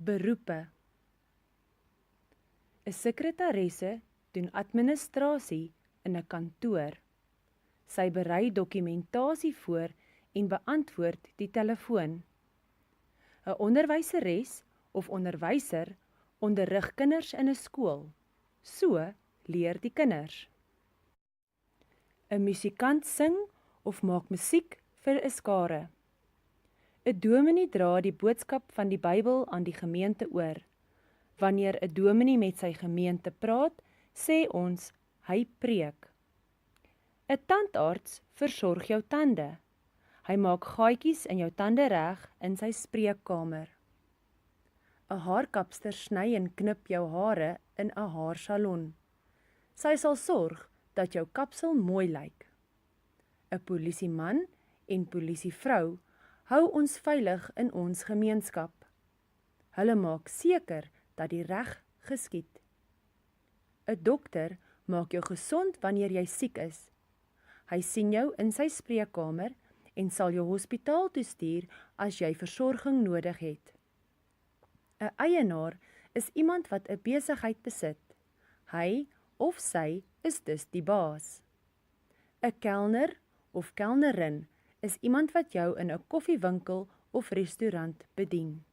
Beroepe. 'n Sekretaresse doen administrasie in 'n kantoor. Sy berei dokumentasie voor en beantwoord die telefoon. 'n Onderwyseres of onderwyser onderrig kinders in 'n skool. So leer die kinders. 'n Musikant sing of maak musiek vir 'n skare. 'n Dominee dra die boodskap van die Bybel aan die gemeente oor. Wanneer 'n dominee met sy gemeente praat, sê ons, hy preek. 'n Tandarts versorg jou tande. Hy maak gaatjies in jou tande reg in sy spreekkamer. 'n Haarkapster sny en knip jou hare in 'n haarsalon. Sy sal sorg dat jou kapsel mooi lyk. 'n Polisieman en polisievrou hou ons veilig in ons gemeenskap. Hulle maak seker dat die reg geskied. 'n Dokter maak jou gesond wanneer jy siek is. Hy sien jou in sy spreekkamer en sal jou hospitaal toe stuur as jy versorging nodig het. 'n Eienaar is iemand wat 'n besigheid besit. Hy of sy is dus die baas. 'n Kelner of kelnerin is iemand wat jou in 'n koffiewinkel of restaurant bedien.